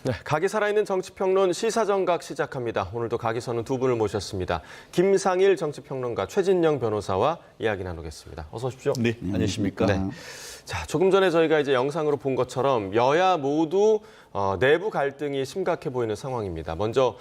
네, 각이 살아있는 정치평론 시사정각 시작합니다. 오늘도 각이서는 두 분을 모셨습니다. 김상일 정치평론가, 최진영 변호사와 이야기 나누겠습니다. 어서 오십시오. 네, 안녕하십니까. 네. 자, 조금 전에 저희가 이제 영상으로 본 것처럼 여야 모두 내부 갈등이 심각해 보이는 상황입니다. 먼저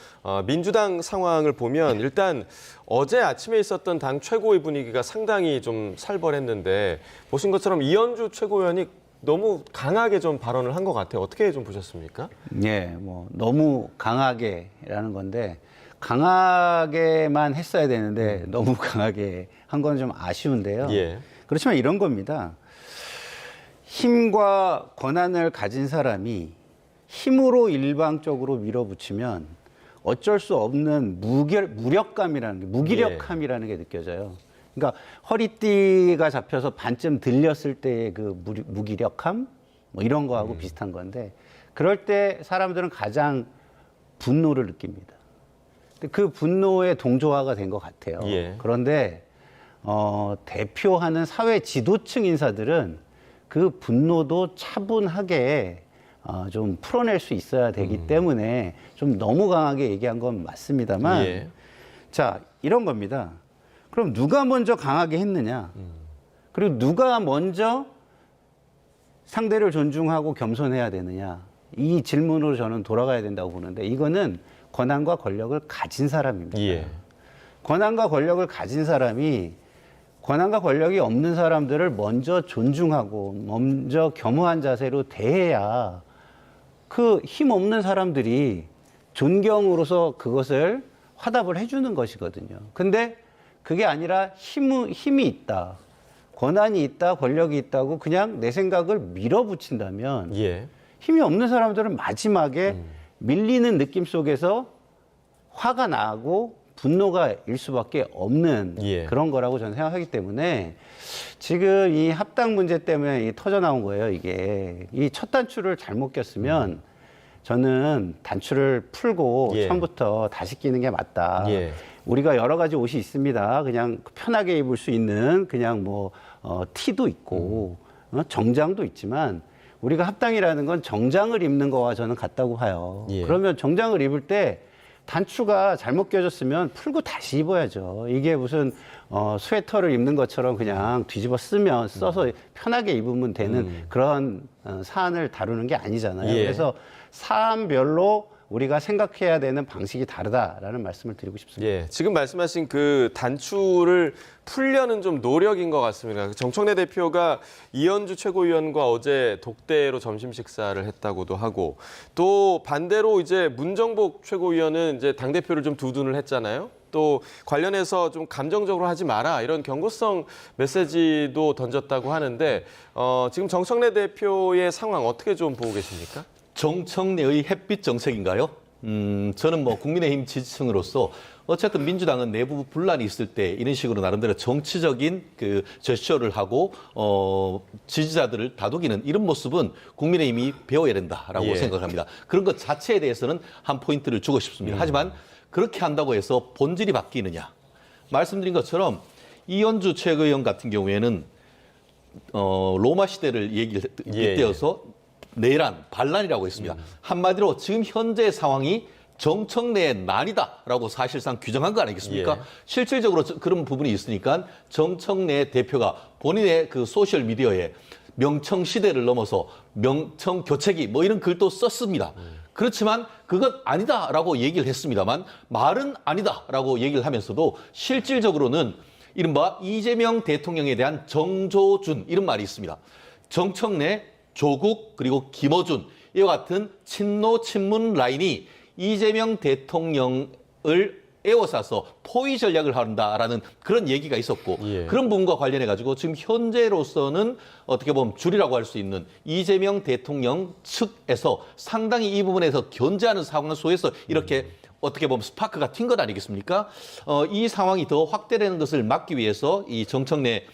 민주당 상황을 보면 일단 어제 아침에 있었던 당 최고의 분위기가 상당히 좀 살벌했는데 보신 것처럼 이현주 최고위원이 너무 강하게 좀 발언을 한 것 같아요. 어떻게 좀 보셨습니까? 예, 뭐 너무 강하게라는 건데 강하게만 했어야 되는데 너무 강하게 한 건 좀 아쉬운데요. 예. 그렇지만 이런 겁니다. 힘과 권한을 가진 사람이 힘으로 일방적으로 밀어붙이면 어쩔 수 없는 무력감이라는 게, 무기력함이라는 게 느껴져요. 그러니까 허리띠가 잡혀서 반쯤 들렸을 때의 그 무기력함 뭐 이런 거하고 비슷한 건데 그럴 때 사람들은 가장 분노를 느낍니다. 근데 그 분노의 동조화가 된 것 같아요. 예. 그런데 대표하는 사회 지도층 인사들은 그 분노도 차분하게 좀 풀어낼 수 있어야 되기 때문에 좀 너무 강하게 얘기한 건 맞습니다만 예. 자, 이런 겁니다. 그럼 누가 먼저 강하게 했느냐? 그리고 누가 먼저 상대를 존중하고 겸손해야 되느냐? 이 질문으로 저는 돌아가야 된다고 보는데 이거는 권한과 권력을 가진 사람입니다. 예. 권한과 권력을 가진 사람이 권한과 권력이 없는 사람들을 먼저 존중하고 먼저 겸허한 자세로 대해야 그 힘 없는 사람들이 존경으로서 그것을 화답을 해주는 것이거든요. 근데 그게 아니라 힘이 있다, 권한이 있다, 권력이 있다고 그냥 내 생각을 밀어붙인다면 예. 힘이 없는 사람들은 마지막에 밀리는 느낌 속에서 화가 나고 분노가 일 수밖에 없는 예. 그런 거라고 저는 생각하기 때문에 지금 이 합당 문제 때문에 터져 나온 거예요. 이게 이 첫 단추를 잘못 꼈으면 저는 단추를 풀고 예. 처음부터 다시 끼는 게 맞다. 예. 우리가 여러 가지 옷이 있습니다. 그냥 편하게 입을 수 있는 그냥 뭐 티도 있고 정장도 있지만 우리가 합당이라는 건 정장을 입는 거와 저는 같다고 봐요. 예. 그러면 정장을 입을 때 단추가 잘못 껴졌으면 풀고 다시 입어야죠. 이게 무슨 스웨터를 입는 것처럼 그냥 뒤집어 써서 편하게 입으면 되는 그런 사안을 다루는 게 아니잖아요. 예. 그래서 사안별로 우리가 생각해야 되는 방식이 다르다라는 말씀을 드리고 싶습니다. 예, 지금 말씀하신 그 단추를 풀려는 좀 노력인 것 같습니다. 정청래 대표가 이현주 최고위원과 어제 독대로 점심 식사를 했다고도 하고 또 반대로 이제 문정복 최고위원은 이제 당대표를 좀 두둔을 했잖아요. 또 관련해서 좀 감정적으로 하지 마라 이런 경고성 메시지도 던졌다고 하는데 지금 정청래 대표의 상황 어떻게 좀 보고 계십니까? 정청래의 햇빛 정책인가요? 저는 뭐 국민의힘 지지층으로서 어쨌든 민주당은 내부 분란이 있을 때 이런 식으로 나름대로 정치적인 그 제스처를 하고 지지자들을 다독이는 이런 모습은 국민의힘이 배워야 된다라고 예. 생각합니다. 그런 것 자체에 대해서는 한 포인트를 주고 싶습니다. 하지만 그렇게 한다고 해서 본질이 바뀌느냐? 말씀드린 것처럼 이현주 최고위원 같은 경우에는 로마 시대를 빗대어서 내란, 반란이라고 했습니다. 한마디로 지금 현재 상황이 정청래의 난이다라고 사실상 규정한 거 아니겠습니까? 예. 실질적으로 그런 부분이 있으니까 정청래 대표가 본인의 그 소셜 미디어에 명청 시대를 넘어서 명청 교체기 뭐 이런 글도 썼습니다. 그렇지만 그건 아니다라고 얘기를 했습니다만 말은 아니다라고 얘기를 하면서도 실질적으로는 이른바 이재명 대통령에 대한 정조준 이런 말이 있습니다. 정청래, 조국 그리고 김어준 이와 같은 친노 친문 라인이 이재명 대통령을 에워싸서 포위 전략을 한다라는 그런 얘기가 있었고 예. 그런 부분과 관련해 가지고 지금 현재로서는 어떻게 보면 줄이라고 할 수 있는 이재명 대통령 측에서 상당히 이 부분에서 견제하는 상황 속에서 이렇게 어떻게 보면 스파크가 튄 것 아니겠습니까? 이 상황이 더 확대되는 것을 막기 위해서 이 정청래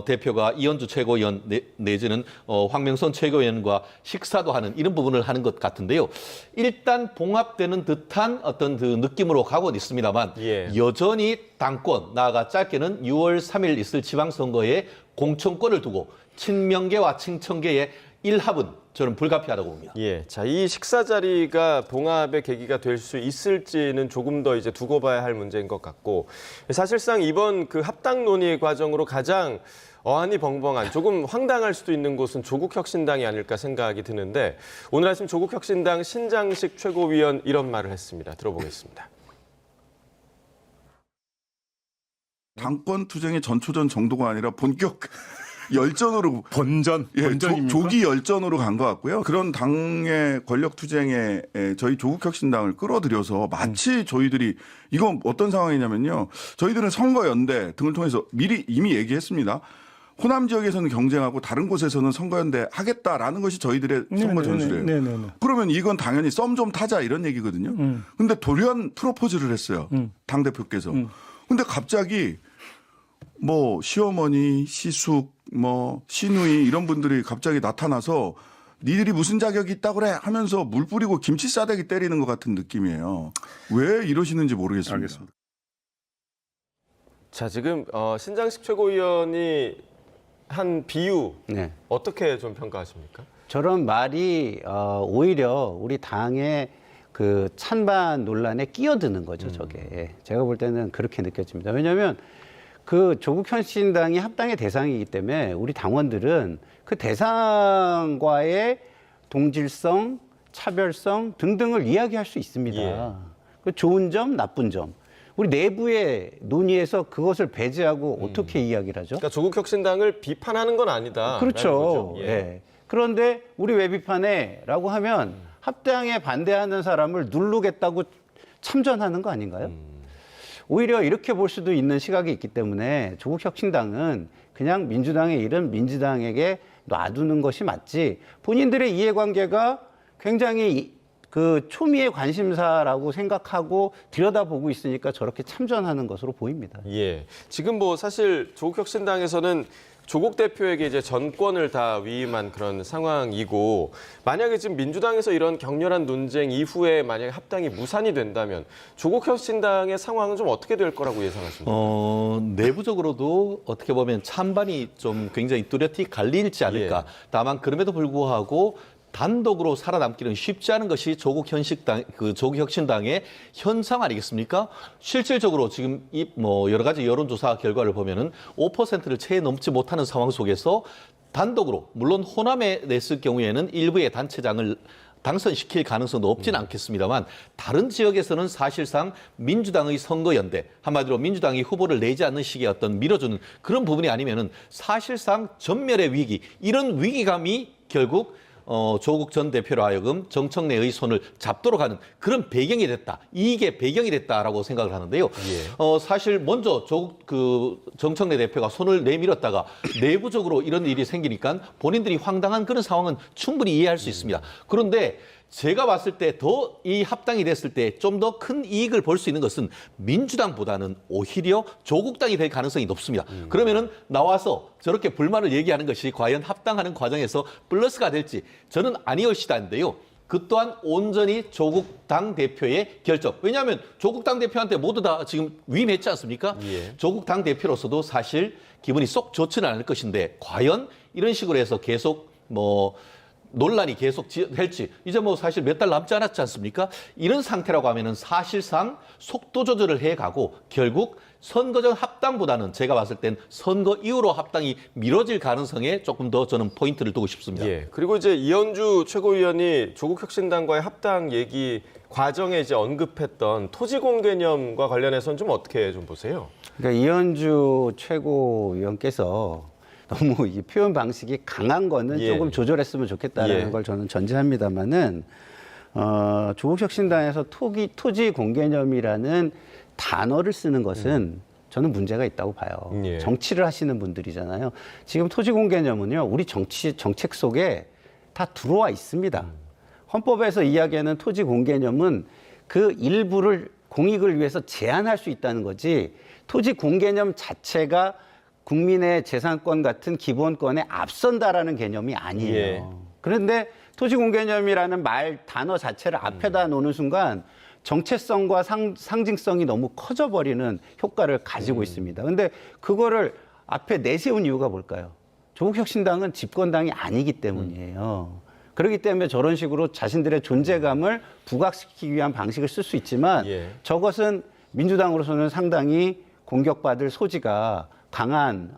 대표가 이현주 최고위원 내지는 황명선 최고위원과 식사도 하는 이런 부분을 하는 것 같은데요. 일단 봉합되는 듯한 어떤 그 느낌으로 가고는 있습니다만 예. 여전히 당권, 나아가 짧게는 6월 3일 있을 지방선거에 공천권을 두고 친명계와 친청계의 일합은 저는 불가피하다고 봅니다. 예, 자, 이 식사 자리가 봉합의 계기가 될 수 있을지는 조금 더 이제 두고 봐야 할 문제인 것 같고, 사실상 이번 그 합당 논의 과정으로 가장 어안이 벙벙한, 조금 황당할 수도 있는 곳은 조국혁신당이 아닐까 생각이 드는데, 오늘 아침 조국혁신당 신장식 최고위원 이런 말을 했습니다. 들어보겠습니다. 당권 투쟁의 전초전 정도가 아니라 본격 열전으로 본전입니까? 조기 열전으로 간 것 같고요. 그런 당의 권력 투쟁에 저희 조국혁신당을 끌어들여서 마치 저희들이 이건 어떤 상황이냐면요. 저희들은 선거연대 등을 통해서 미리 이미 얘기했습니다. 호남 지역에서는 경쟁하고 다른 곳에서는 선거연대 하겠다라는 것이 저희들의 선거 전술이에요. 네네네. 그러면 이건 당연히 썸 좀 타자 이런 얘기거든요. 근데 돌연 프로포즈를 했어요. 당대표께서. 근데 갑자기 뭐 시어머니, 시숙, 뭐 시누이 이런 분들이 갑자기 나타나서 니들이 무슨 자격이 있다고 그래 하면서 물 뿌리고 김치 싸대기 때리는 것 같은 느낌이에요. 왜 이러시는지 모르겠습니다. 알겠습니다. 자, 지금 신장식 최고위원이 한 비유 네. 어떻게 좀 평가하십니까? 저런 말이 오히려 우리 당의 그 찬반 논란에 끼어드는 거죠, 저게. 제가 볼 때는 그렇게 느껴집니다. 왜냐하면 그 조국혁신당이 합당의 대상이기 때문에 우리 당원들은 그 대상과의 동질성, 차별성 등등을 이야기할 수 있습니다. 예. 그 좋은 점, 나쁜 점. 우리 내부의 논의에서 그것을 배제하고 어떻게 이야기를 하죠? 그러니까 조국혁신당을 비판하는 건 아니다. 그렇죠. 예. 그런데 우리 왜 비판해라고 하면 합당에 반대하는 사람을 누르겠다고 참전하는 거 아닌가요? 오히려 이렇게 볼 수도 있는 시각이 있기 때문에 조국혁신당은 그냥 민주당의 일은 민주당에게 놔두는 것이 맞지, 본인들의 이해관계가 굉장히 그 초미의 관심사라고 생각하고 들여다보고 있으니까 저렇게 참전하는 것으로 보입니다. 예. 지금 뭐 사실 조국혁신당에서는 조국 대표에게 이제 전권을 다 위임한 그런 상황이고, 만약에 지금 민주당에서 이런 격렬한 논쟁 이후에 만약에 합당이 무산이 된다면 조국혁신당의 상황은 좀 어떻게 될 거라고 예상하십니까? 내부적으로도 어떻게 보면 찬반이 좀 굉장히 뚜렷이 갈릴지 않을까. 예. 다만 그럼에도 불구하고 단독으로 살아남기는 쉽지 않은 것이 조국혁신당의 현상 아니겠습니까? 실질적으로 지금 이 뭐 여러 가지 여론조사 결과를 보면은 5%를 채 넘지 못하는 상황 속에서 단독으로, 물론 호남에 냈을 경우에는 일부의 단체장을 당선시킬 가능성도 없지는 않겠습니다만, 다른 지역에서는 사실상 민주당의 선거연대, 한마디로 민주당이 후보를 내지 않는 식의 어떤 밀어주는 그런 부분이 아니면은 사실상 전멸의 위기, 이런 위기감이 결국 조국 전 대표로 하여금 정청래의 손을 잡도록 하는 그런 배경이 됐다. 이게 배경이 됐다라고 생각을 하는데요. 사실 먼저 정청래 대표가 손을 내밀었다가 내부적으로 이런 일이 생기니까 본인들이 황당한 그런 상황은 충분히 이해할 수 있습니다. 그런데 제가 봤을 때 더 이 합당이 됐을 때 좀 더 큰 이익을 볼 수 있는 것은 민주당보다는 오히려 조국당이 될 가능성이 높습니다. 그러면은 나와서 저렇게 불만을 얘기하는 것이 과연 합당하는 과정에서 플러스가 될지 저는 아니올시다인데요. 그 또한 온전히 조국 당대표의 결정. 왜냐하면 조국 당대표한테 모두 다 지금 위임했지 않습니까? 예. 조국 당대표로서도 사실 기분이 쏙 좋지는 않을 것인데, 과연 이런 식으로 해서 계속 논란이 계속 될지, 이제 뭐 사실 몇 달 남지 않았지 않습니까? 이런 상태라고 하면은 사실상 속도 조절을 해가고 결국 선거 전 합당보다는 제가 봤을 땐 선거 이후로 합당이 미뤄질 가능성에 조금 더 저는 포인트를 두고 싶습니다. 예. 그리고 이제 이현주 최고위원이 조국혁신당과의 합당 얘기 과정에 이제 언급했던 토지공개념과 관련해서는 좀 어떻게 좀 보세요? 그러니까 이현주 최고위원께서 너무 이 표현 방식이 강한 거는 예. 조금 조절했으면 좋겠다는 예. 걸 저는 전제합니다만은 조국혁신당에서 토지 공개념이라는 단어를 쓰는 것은 저는 문제가 있다고 봐요. 예. 정치를 하시는 분들이잖아요. 지금 토지 공개념은요, 우리 정책 속에 다 들어와 있습니다. 헌법에서 이야기하는 토지 공개념은 그 일부를 공익을 위해서 제한할 수 있다는 거지, 토지 공개념 자체가 국민의 재산권 같은 기본권에 앞선다라는 개념이 아니에요. 예. 그런데 토지공개념이라는 단어 자체를 앞에다 놓는 순간 정체성과 상징성이 너무 커져버리는 효과를 가지고 있습니다. 그런데 그거를 앞에 내세운 이유가 뭘까요? 조국혁신당은 집권당이 아니기 때문이에요. 그렇기 때문에 저런 식으로 자신들의 존재감을 부각시키기 위한 방식을 쓸 수 있지만 예. 저것은 민주당으로서는 상당히 공격받을 소지가 강한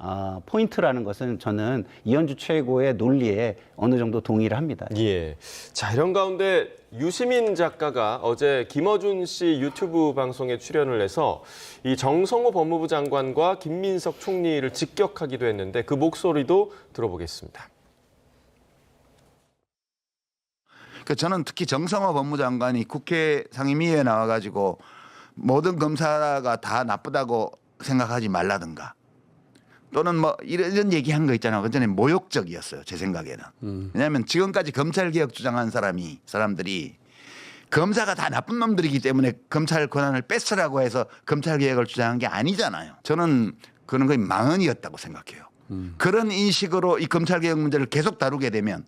포인트라는 것은 저는 이현주 최고의 논리에 어느 정도 동의를 합니다. 예. 자, 이런 가운데 유시민 작가가 어제 김어준 씨 유튜브 방송에 출연을 해서 이 정성호 법무부 장관과 김민석 총리를 직격하기도 했는데 그 목소리도 들어보겠습니다. 저는 특히 정성호 법무장관이 국회 상임위에 나와가지고 모든 검사가 다 나쁘다고 생각하지 말라든가 또는 뭐 이런 얘기한 거 있잖아요. 완전히 모욕적이었어요. 제 생각에는. 왜냐하면 지금까지 검찰개혁 주장한 사람들이 검사가 다 나쁜 놈들이기 때문에 검찰 권한을 뺏으라고 해서 검찰개혁을 주장한 게 아니잖아요. 저는 그런 거의 망언이었다고 생각해요. 그런 인식으로 이 검찰개혁 문제를 계속 다루게 되면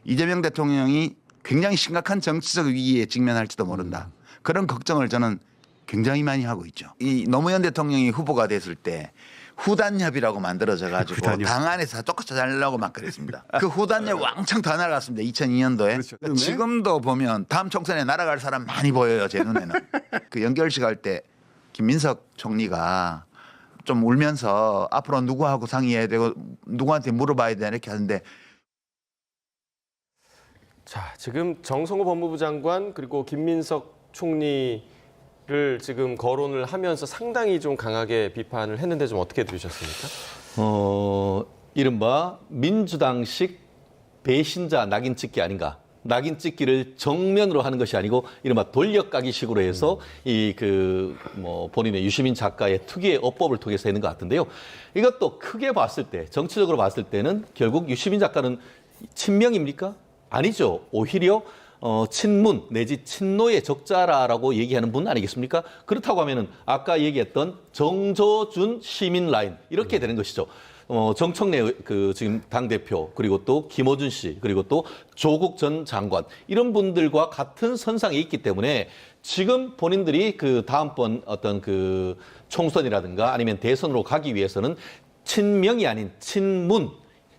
이재명 대통령이 굉장히 심각한 정치적 위기에 직면할지도 모른다. 그런 걱정을 저는 굉장히 많이 하고 있죠. 이 노무현 대통령이 후보가 됐을 때 후단협이라고 만들어져 가지고 당 안에서 똑같이 달라고 막 그랬습니다. 그 후단협 왕창 다 날아갔습니다. 2002년도에. 그렇죠. 지금도 보면 다음 총선에 날아갈 사람 많이 보여요. 제 눈에는. 그 연결식 할 때 김민석 총리가 좀 울면서 앞으로 누구하고 상의해야 되고 누구한테 물어봐야 되나 이렇게 하는데 자, 지금 정성호 법무부 장관 그리고 김민석 총리를 지금 거론을 하면서 상당히 좀 강하게 비판을 했는데 좀 어떻게 들으셨습니까? 이른바 민주당식 배신자 낙인 찍기 아닌가. 낙인 찍기를 정면으로 하는 것이 아니고 이른바 돌려까기식으로 해서 본인의 유시민 작가의 특유의 어법을 통해서 했는 것 같은데요. 이것도 크게 봤을 때, 정치적으로 봤을 때는 결국 유시민 작가는 친명입니까? 아니죠. 오히려 친문 내지 친노의 적자라고 얘기하는 분 아니겠습니까? 그렇다고 하면은 아까 얘기했던 정조준 시민 라인 이렇게 되는 것이죠. 정청래 지금 당대표 그리고 또 김어준 씨 그리고 또 조국 전 장관 이런 분들과 같은 선상에 있기 때문에 지금 본인들이 그 다음번 어떤 그 총선이라든가 아니면 대선으로 가기 위해서는 친명이 아닌 친문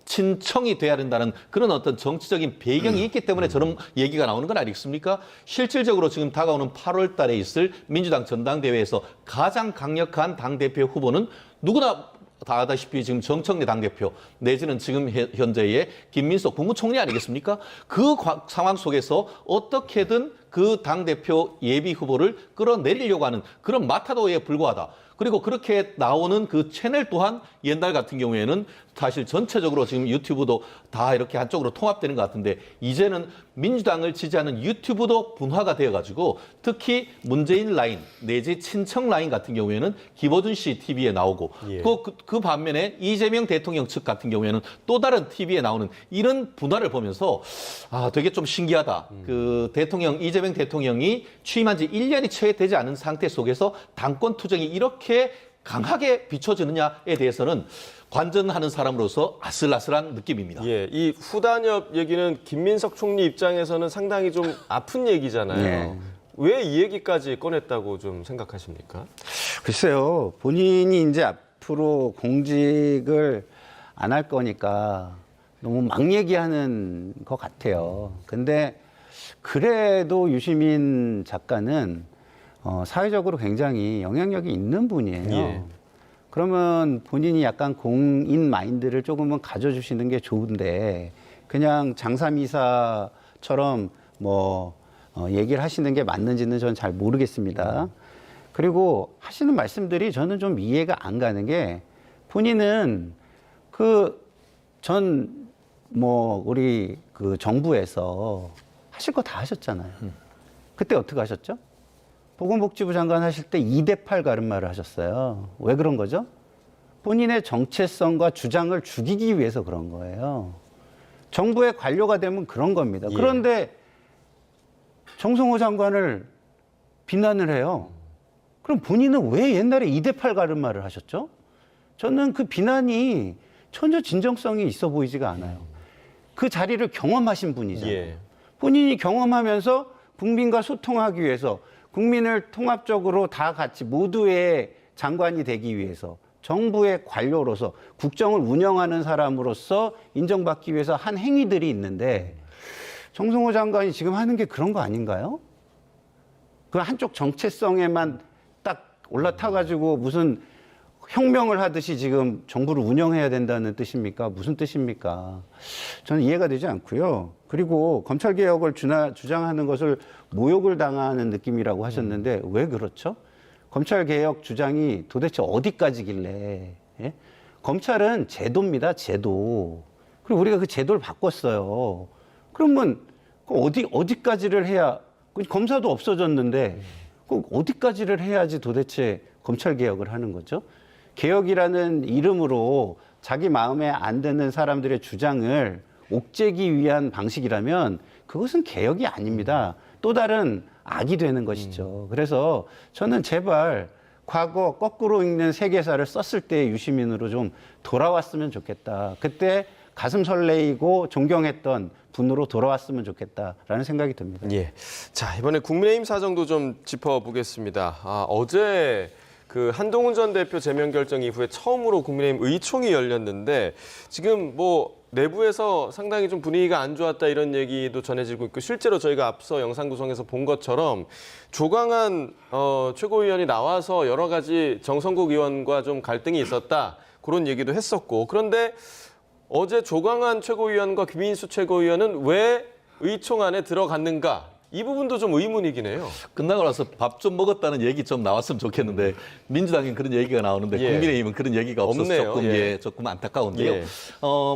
친청이 돼야 된다는 그런 어떤 정치적인 배경이 있기 때문에 저런 얘기가 나오는 건 아니겠습니까? 실질적으로 지금 다가오는 8월 달에 있을 민주당 전당대회에서 가장 강력한 당대표 후보는 누구나 다 아다시피 지금 정청래 당대표 내지는 지금 현재의 김민석 국무총리 아니겠습니까? 그 상황 속에서 어떻게든 그 당대표 예비 후보를 끌어내리려고 하는 그런 마타도에 불과하다. 그리고 그렇게 나오는 그 채널 또한 옛날 같은 경우에는 사실 전체적으로 지금 유튜브도 다 이렇게 한쪽으로 통합되는 것 같은데 이제는 민주당을 지지하는 유튜브도 분화가 되어가지고 특히 문재인 라인 내지 친청 라인 같은 경우에는 김어준 씨 TV에 나오고 예. 그 반면에 이재명 대통령 측 같은 경우에는 또 다른 TV에 나오는 이런 분화를 보면서 되게 좀 신기하다. 그 이재명 대통령이 취임한 지 1년이 채 되지 않은 상태 속에서 당권 투쟁이 이렇게 강하게 비춰지느냐에 대해서는 관전하는 사람으로서 아슬아슬한 느낌입니다. 예, 이 후단협 얘기는 김민석 총리 입장에서는 상당히 좀 아픈 얘기잖아요. 네. 왜 이 얘기까지 꺼냈다고 좀 생각하십니까? 글쎄요, 본인이 이제 앞으로 공직을 안 할 거니까 너무 막 얘기하는 것 같아요. 근데 그래도 유시민 작가는 사회적으로 굉장히 영향력이 있는 분이에요. 예. 그러면 본인이 약간 공인 마인드를 조금은 가져주시는 게 좋은데 그냥 장사미사처럼 얘기를 하시는 게 맞는지는 저는 잘 모르겠습니다. 그리고 하시는 말씀들이 저는 좀 이해가 안 가는 게 본인은 우리 정부에서 하실 거 다 하셨잖아요. 그때 어떻게 하셨죠? 보건복지부 장관 하실 때 2대8 가름말을 하셨어요. 왜 그런 거죠? 본인의 정체성과 주장을 죽이기 위해서 그런 거예요. 정부의 관료가 되면 그런 겁니다. 예. 그런데 정성호 장관을 비난을 해요. 그럼 본인은 왜 옛날에 2대8 가름말을 하셨죠? 저는 그 비난이 전혀 진정성이 있어 보이지가 않아요. 그 자리를 경험하신 분이잖아요. 예. 본인이 경험하면서 국민과 소통하기 위해서 국민을 통합적으로 다 같이 모두의 장관이 되기 위해서 정부의 관료로서 국정을 운영하는 사람으로서 인정받기 위해서 한 행위들이 있는데 정성호 장관이 지금 하는 게 그런 거 아닌가요? 그 한쪽 정체성에만 딱 올라타가지고 무슨 혁명을 하듯이 지금 정부를 운영해야 된다는 뜻입니까? 무슨 뜻입니까? 저는 이해가 되지 않고요. 그리고 검찰개혁을 주장하는 것을 모욕을 당하는 느낌이라고 하셨는데 왜 그렇죠? 검찰개혁 주장이 도대체 어디까지길래? 예? 검찰은 제도입니다, 제도. 그리고 우리가 그 제도를 바꿨어요. 그러면 어디까지를 해야, 검사도 없어졌는데 어디까지를 해야지 도대체 검찰개혁을 하는 거죠? 개혁이라는 이름으로 자기 마음에 안 드는 사람들의 주장을 옥죄기 위한 방식이라면 그것은 개혁이 아닙니다. 또 다른 악이 되는 것이죠. 그래서 저는 제발 과거 거꾸로 읽는 세계사를 썼을 때의 유시민으로 좀 돌아왔으면 좋겠다. 그때 가슴 설레이고 존경했던 분으로 돌아왔으면 좋겠다라는 생각이 듭니다. 예. 자, 이번에 국민의힘 사정도 좀 짚어보겠습니다. 어제 그 한동훈 전 대표 제명 결정 이후에 처음으로 국민의힘 의총이 열렸는데 지금 뭐 내부에서 상당히 좀 분위기가 안 좋았다 이런 얘기도 전해지고 있고 실제로 저희가 앞서 영상 구성에서 본 것처럼 조광한 최고위원이 나와서 여러 가지 정성국 의원과 좀 갈등이 있었다 그런 얘기도 했었고 그런데 어제 조광한 최고위원과 김인수 최고위원은 왜 의총 안에 들어갔는가? 이 부분도 좀 의문이긴 해요. 끝나고 나서 밥 좀 먹었다는 얘기 좀 나왔으면 좋겠는데 민주당엔 그런 얘기가 나오는데 예. 국민의힘은 그런 얘기가 없어서 없네요. 조금 예. 조금 안타까운데요. 예.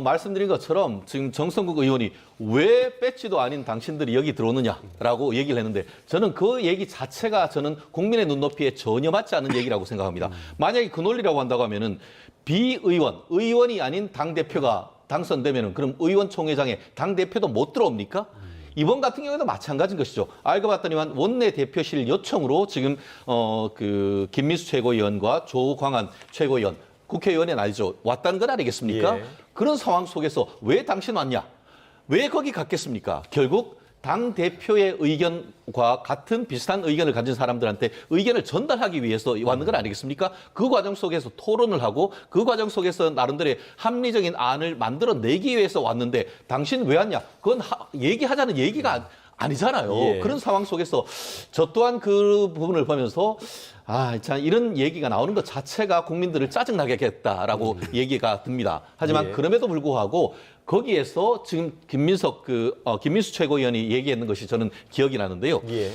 말씀드린 것처럼 지금 정성국 의원이 왜 배지도 아닌 당신들이 여기 들어오느냐라고 얘기를 했는데 저는 그 얘기 자체가 저는 국민의 눈높이에 전혀 맞지 않는 얘기라고 생각합니다. 만약에 그 논리라고 한다고 하면은 의원이 아닌 당대표가 당선되면은 그럼 의원총회장에 당대표도 못 들어옵니까? 이번 같은 경우에도 마찬가지인 것이죠. 알고 봤더니만 원내 대표실 요청으로 지금 그 김민수 최고위원과 조광한 최고위원 국회의원은 아니죠. 왔다는 건 아니겠습니까? 예. 그런 상황 속에서 왜 당신 왔냐? 왜 거기 갔겠습니까? 결국 당 대표의 의견과 같은 비슷한 의견을 가진 사람들한테 의견을 전달하기 위해서 왔는 건 아니겠습니까? 그 과정 속에서 토론을 하고 그 과정 속에서 나름대로의 합리적인 안을 만들어내기 위해서 왔는데 당신 왜 왔냐? 그건 얘기하자는 얘기가 아니잖아요. 예. 그런 상황 속에서 저 또한 그 부분을 보면서 참 이런 얘기가 나오는 것 자체가 국민들을 짜증나게 하겠다라고 얘기가 듭니다. 하지만 예. 그럼에도 불구하고 거기에서 지금 김민수 최고위원이 얘기했는 것이 저는 기억이 나는데요. 예.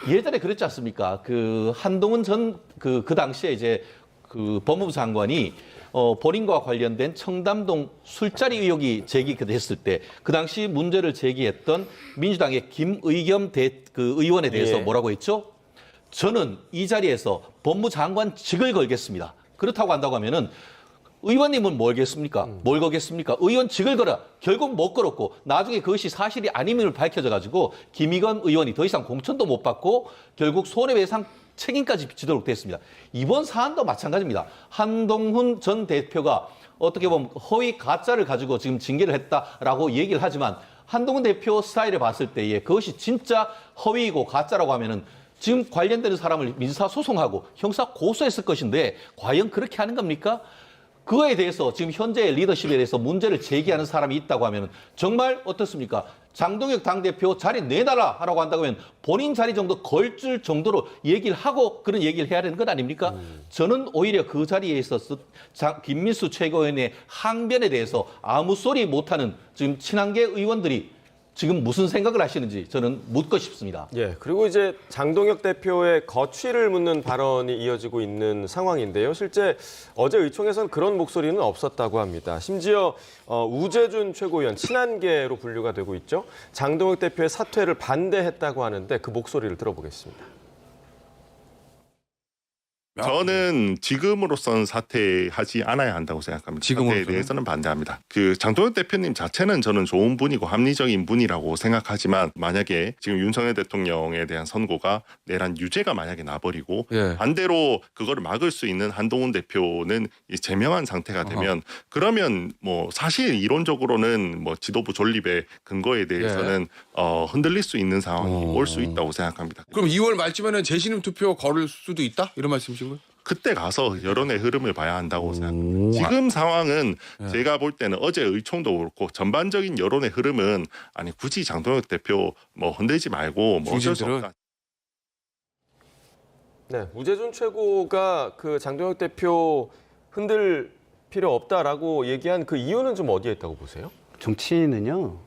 예전에 그랬지 않습니까? 그 한동훈 전 그 당시에 이제 그 법무부 장관이 본인과 관련된 청담동 술자리 의혹이 제기됐을 때 그 당시 문제를 제기했던 민주당의 김의겸 의원에 대해서 예. 뭐라고 했죠? 저는 이 자리에서 법무장관직을 걸겠습니다. 그렇다고 한다고 하면은 의원님은 뭘 거겠습니까? 의원직을 걸어. 결국 못 걸었고 나중에 그것이 사실이 아님을 밝혀져 가지고 김의겸 의원이 더 이상 공천도 못 받고 결국 손해배상 책임까지 지도록 됐습니다. 이번 사안도 마찬가지입니다. 한동훈 전 대표가 어떻게 보면 허위 가짜를 가지고 지금 징계를 했다라고 얘기를 하지만 한동훈 대표 스타일을 봤을 때에 그것이 진짜 허위이고 가짜라고 하면은 지금 관련되는 사람을 민사소송하고 형사 고소했을 것인데 과연 그렇게 하는 겁니까? 그거에 대해서 지금 현재의 리더십에 대해서 문제를 제기하는 사람이 있다고 하면 정말 어떻습니까? 장동혁 당대표 자리 내놔라 하라고 한다고 하면 본인 자리 정도 걸줄 정도로 얘기를 하고 그런 얘기를 해야 되는 것 아닙니까? 저는 오히려 그 자리에 있어서 김민수 최고위원의 항변에 대해서 아무 소리 못하는 지금 친한계 의원들이 지금 무슨 생각을 하시는지 저는 묻고 싶습니다. 예, 그리고 이제 장동혁 대표의 거취를 묻는 발언이 이어지고 있는 상황인데요. 실제 어제 의총에서는 그런 목소리는 없었다고 합니다. 심지어 우재준 최고위원, 친한계로 분류가 되고 있죠. 장동혁 대표의 사퇴를 반대했다고 하는데 그 목소리를 들어보겠습니다. 저는 지금으로서는 사퇴하지 않아야 한다고 생각합니다. 사퇴에 대해서는 반대합니다. 그 장동혁 대표님 자체는 저는 좋은 분이고 합리적인 분이라고 생각하지만 만약에 지금 윤석열 대통령에 대한 선고가 내란 유죄가 만약에 나버리고 반대로 그거를 막을 수 있는 한동훈 대표는 제명한 상태가 되면 그러면 뭐 사실 이론적으로는 뭐 지도부 존립의 근거에 대해서는 흔들릴 수 있는 상황이 올 수 있다고 생각합니다. 그럼 2월 말쯤에는 재신임 투표 걸을 수도 있다? 이런 말씀이신 거예요? 그때 가서 여론의 흐름을 봐야 한다고 생각합니다. 지금 상황은 제가 볼 때는 어제 의총도 그렇고 전반적인 여론의 흐름은 아니 굳이 장동혁 대표 뭐 흔들지 말고 뭐 어쩔 수 없다. 네, 우재준 최고가 그 장동혁 대표 흔들 필요 없다라고 얘기한 그 이유는 좀 어디에 있다고 보세요? 정치는요,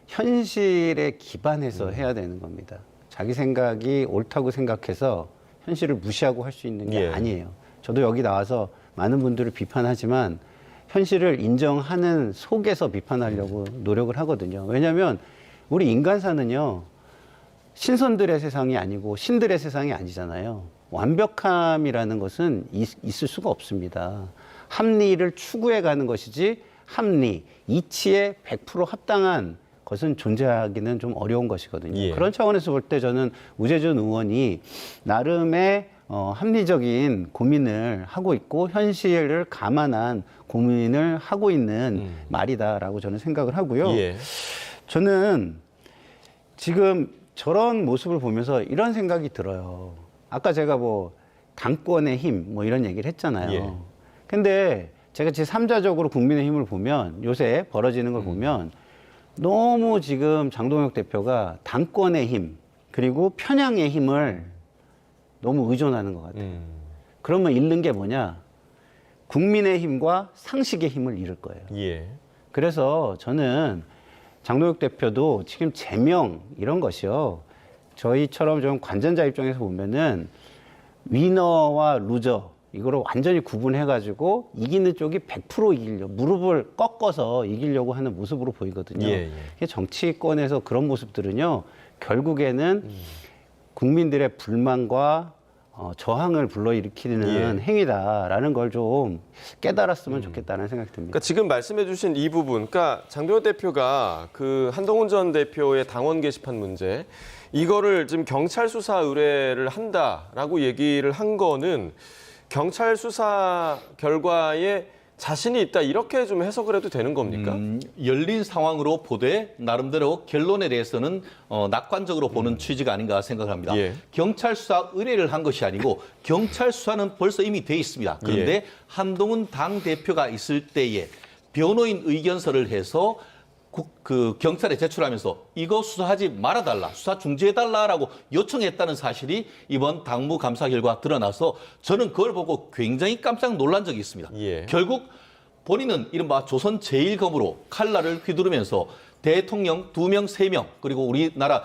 현실에 기반해서 해야 되는 겁니다. 자기 생각이 옳다고 생각해서 현실을 무시하고 할 수 있는 게 예. 아니에요. 저도 여기 나와서 많은 분들을 비판하지만 현실을 인정하는 속에서 비판하려고 노력을 하거든요. 왜냐하면 우리 인간사는요, 신선들의 세상이 아니고 신들의 세상이 아니잖아요. 완벽함이라는 것은 있을 수가 없습니다. 합리를 추구해 가는 것이지 합리, 이치에 100% 합당한 것은 존재하기는 좀 어려운 것이거든요. 예. 그런 차원에서 볼 때 저는 우재준 의원이 나름의 합리적인 고민을 하고 있고 현실을 감안한 고민을 하고 있는 말이다라고 저는 생각을 하고요. 예. 저는 지금 저런 모습을 보면서 이런 생각이 들어요. 아까 제가 뭐 당권의 힘 뭐 이런 얘기를 했잖아요. 예. 근데 제가 제3자적으로 국민의 힘을 보면 요새 벌어지는 걸 보면 너무 지금 장동혁 대표가 당권의 힘 그리고 편향의 힘을 너무 의존하는 것 같아요. 그러면 잃는 게 뭐냐? 국민의 힘과 상식의 힘을 잃을 거예요. 예. 그래서 저는 장동혁 대표도 지금 제명 이런 것이요. 저희처럼 좀 관전자 입장에서 보면은 위너와 루저 이거를 완전히 구분해가지고 이기는 쪽이 100% 이기려고 무릎을 꺾어서 이기려고 하는 모습으로 보이거든요. 예, 예. 정치권에서 그런 모습들은요. 결국에는 국민들의 불만과 저항을 불러일으키는 예. 행위다라는 걸 좀 깨달았으면 좋겠다는 생각이 듭니다. 그러니까 지금 말씀해주신 이 부분, 그러니까 장동혁 대표가 그 한동훈 전 대표의 당원 게시판 문제, 이거를 지금 경찰 수사 의뢰를 한다라고 얘기를 한 거는 경찰 수사 결과에 자신이 있다 이렇게 좀 해석을 해도 되는 겁니까? 열린 상황으로 보되 나름대로 결론에 대해서는 낙관적으로 보는 취지가 아닌가 생각합니다. 예. 경찰 수사 의뢰를 한 것이 아니고 경찰 수사는 벌써 이미 돼 있습니다. 그런데 예. 한동훈 당대표가 있을 때에 변호인 의견서를 해서 그 경찰에 제출하면서 이거 수사하지 말아달라, 수사 중지해달라라고 요청했다는 사실이 이번 당무 감사 결과 드러나서 저는 그걸 보고 굉장히 깜짝 놀란 적이 있습니다. 예. 결국 본인은 이른바 조선 제1검으로 칼날을 휘두르면서 대통령 2명, 3명 그리고 우리나라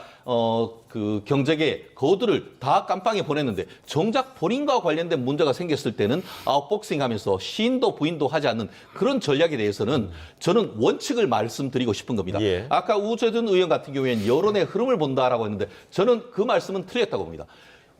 그 경제계 거들을 다 깜빵에 보냈는데 정작 본인과 관련된 문제가 생겼을 때는 아웃복싱하면서 시인도 부인도 하지 않는 그런 전략에 대해서는 저는 원칙을 말씀드리고 싶은 겁니다. 예. 아까 우재준 의원 같은 경우에는 여론의 흐름을 본다라고 했는데 저는 그 말씀은 틀렸다고 봅니다.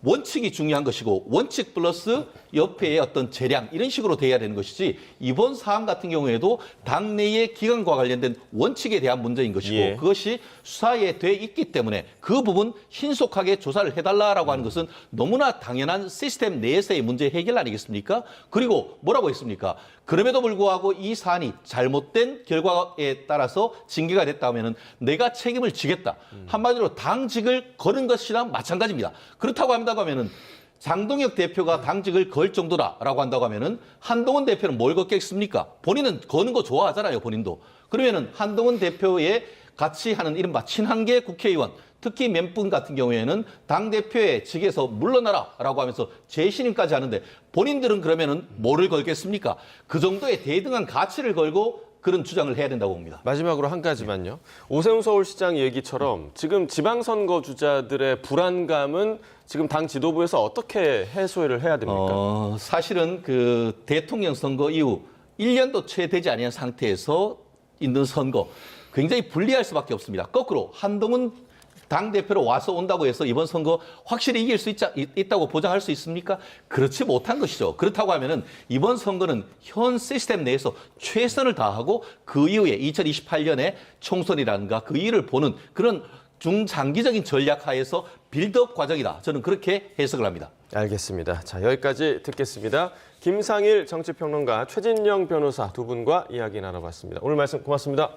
원칙이 중요한 것이고 원칙 플러스 옆에의 어떤 재량 이런 식으로 돼야 되는 것이지 이번 사안 같은 경우에도 당내의 기관과 관련된 원칙에 대한 문제인 것이고 예. 그것이 수사에 돼 있기 때문에 그 부분 신속하게 조사를 해달라라고 하는 것은 너무나 당연한 시스템 내에서의 문제 해결 아니겠습니까? 그리고 뭐라고 했습니까? 그럼에도 불구하고 이 사안이 잘못된 결과에 따라서 징계가 됐다 하면은 내가 책임을 지겠다. 한마디로 당직을 거는 것이랑 마찬가지입니다. 그렇다고 한다고 하면은 장동혁 대표가 당직을 걸 정도다라고 한다고 하면은 한동훈 대표는 뭘 걷겠습니까? 본인은 거는 거 좋아하잖아요, 본인도. 그러면은 한동훈 대표의 같이 하는 이른바 친한계 국회의원 특히 몇 분 같은 경우에는 당대표의 직에서 물러나라라고 하면서 재신임까지 하는데 본인들은 그러면은 뭐를 걸겠습니까? 그 정도의 대등한 가치를 걸고 그런 주장을 해야 된다고 봅니다. 마지막으로 한 가지만요. 오세훈 서울시장 얘기처럼 지금 지방선거 주자들의 불안감은 지금 당 지도부에서 어떻게 해소를 해야 됩니까? 사실은 그 대통령 선거 이후 1년도 채 되지 않은 상태에서 있는 선거 굉장히 불리할 수밖에 없습니다. 거꾸로 한동훈 당대표로 와서 온다고 해서 이번 선거 확실히 이길 수 있다고 보장할 수 있습니까? 그렇지 못한 것이죠. 그렇다고 하면은 이번 선거는 현 시스템 내에서 최선을 다하고 그 이후에 2028년에 총선이라든가 그 일을 보는 그런 중장기적인 전략 하에서 빌드업 과정이다. 저는 그렇게 해석을 합니다. 알겠습니다. 자, 여기까지 듣겠습니다. 김상일 정치평론가, 최진영 변호사 두 분과 이야기 나눠봤습니다. 오늘 말씀 고맙습니다.